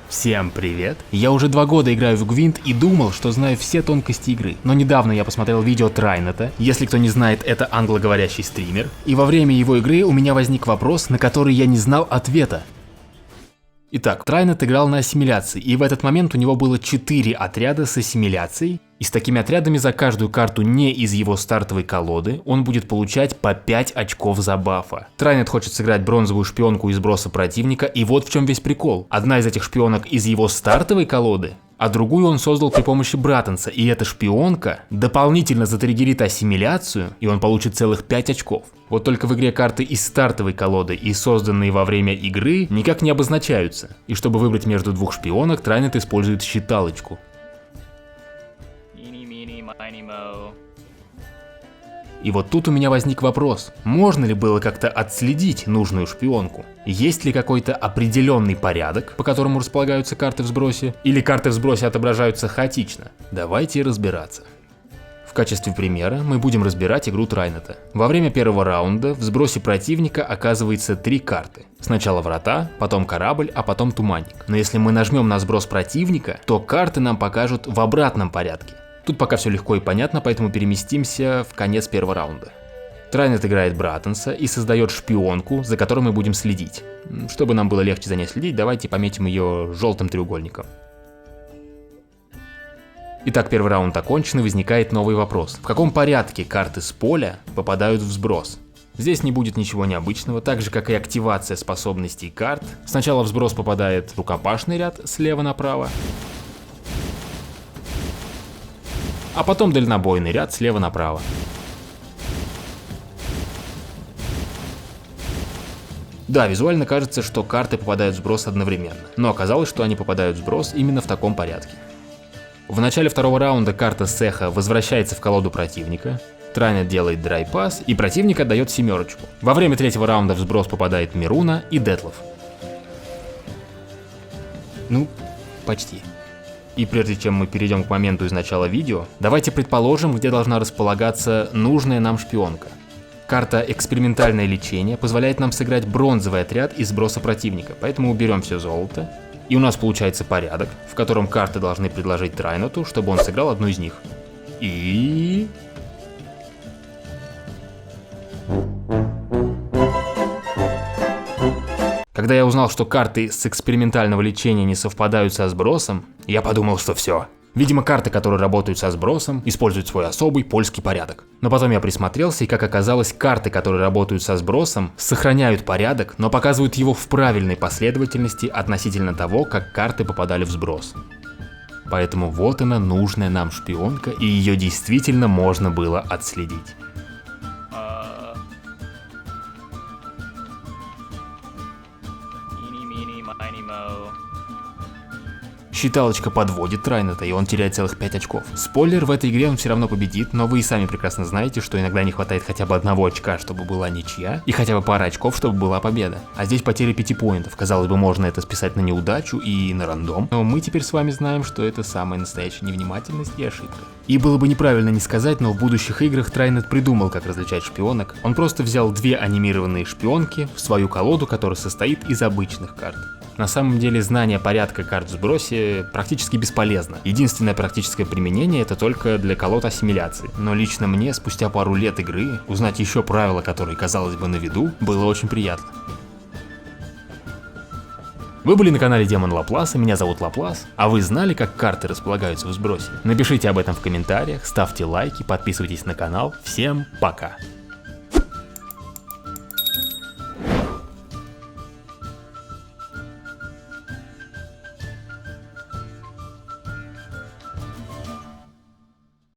Всем привет! Я уже 2 года играю в Гвинт и думал, что знаю все тонкости игры. Но недавно я посмотрел видео Трайнета, если кто не знает, это англоговорящий стример. И во время его игры у меня возник вопрос, на который я не знал ответа. Итак, Трайнет играл на ассимиляции, и в этот момент у него было 4 отряда с ассимиляцией, и с такими отрядами за каждую карту не из его стартовой колоды он будет получать по 5 очков за бафа. Трайнет хочет сыграть бронзовую шпионку из сброса противника, и вот в чем весь прикол. Одна из этих шпионок из его стартовой колоды, а другую он создал при помощи Братанса, и эта шпионка дополнительно затриггерит ассимиляцию, и он получит целых 5 очков. Вот только в игре карты из стартовой колоды и созданные во время игры никак не обозначаются, и чтобы выбрать между двух шпионок, Трайнет использует считалочку. И вот тут у меня возник вопрос, можно ли было как-то отследить нужную шпионку? Есть ли какой-то определенный порядок, по которому располагаются карты в сбросе? Или карты в сбросе отображаются хаотично? Давайте разбираться. В качестве примера мы будем разбирать игру Трайнета. Во время первого раунда в сбросе противника оказывается 3 карты. Сначала врата, потом корабль, а потом туманник. Но если мы нажмем на сброс противника, то карты нам покажут в обратном порядке. Тут пока все легко и понятно, поэтому переместимся в конец первого раунда. Трайнет играет Братанса и создает шпионку, за которой мы будем следить. Чтобы нам было легче за ней следить, давайте пометим ее желтым треугольником. Итак, первый раунд окончен, и возникает новый вопрос. В каком порядке карты с поля попадают в сброс? Здесь не будет ничего необычного, так же как и активация способностей карт. Сначала в сброс попадает рукопашный ряд слева направо, а потом дальнобойный ряд слева направо. Да, визуально кажется, что карты попадают в сброс одновременно, но оказалось, что они попадают в сброс именно в таком порядке. В начале второго раунда карта Сеха возвращается в колоду противника, Трайнет делает драйпас, и противник отдает 7. Во время третьего раунда в сброс попадает Мируна и Детлов. Ну, почти. И прежде чем мы перейдем к моменту из начала видео, давайте предположим, где должна располагаться нужная нам шпионка. Карта «Экспериментальное лечение» позволяет нам сыграть бронзовый отряд из сброса противника, поэтому уберем все золото, и у нас получается порядок, в котором карты должны предложить Трайнету, чтобы он сыграл одну из них. И... Когда я узнал, что карты с экспериментального лечения не совпадают со сбросом, я подумал, что все. Видимо, карты, которые работают со сбросом, используют свой особый польский порядок. Но потом я присмотрелся, и как оказалось, карты, которые работают со сбросом, сохраняют порядок, но показывают его в правильной последовательности относительно того, как карты попадали в сброс. Поэтому вот она, нужная нам шпионка, и ее действительно можно было отследить. Считалочка подводит Трайнета, и он теряет целых 5 очков. Спойлер, в этой игре он все равно победит, но вы и сами прекрасно знаете, что иногда не хватает хотя бы 1 очка, чтобы была ничья, и хотя бы пара очков, чтобы была победа. А здесь потеря 5 поинтов. Казалось бы, можно это списать на неудачу и на рандом, но мы теперь с вами знаем, что это самая настоящая невнимательность и ошибка. И было бы неправильно не сказать, но в будущих играх Трайнет придумал, как различать шпионок. Он просто взял 2 анимированные шпионки в свою колоду, которая состоит из обычных карт. На самом деле знание порядка карт в сбросе практически бесполезно. Единственное практическое применение это только для колод ассимиляции. Но лично мне, спустя пару лет игры, узнать еще правила, которые, казалось бы, на виду, было очень приятно. Вы были на канале Демон Лапласа, меня зовут Лаплас, а вы знали, как карты располагаются в сбросе? Напишите об этом в комментариях, ставьте лайки, подписывайтесь на канал. Всем пока!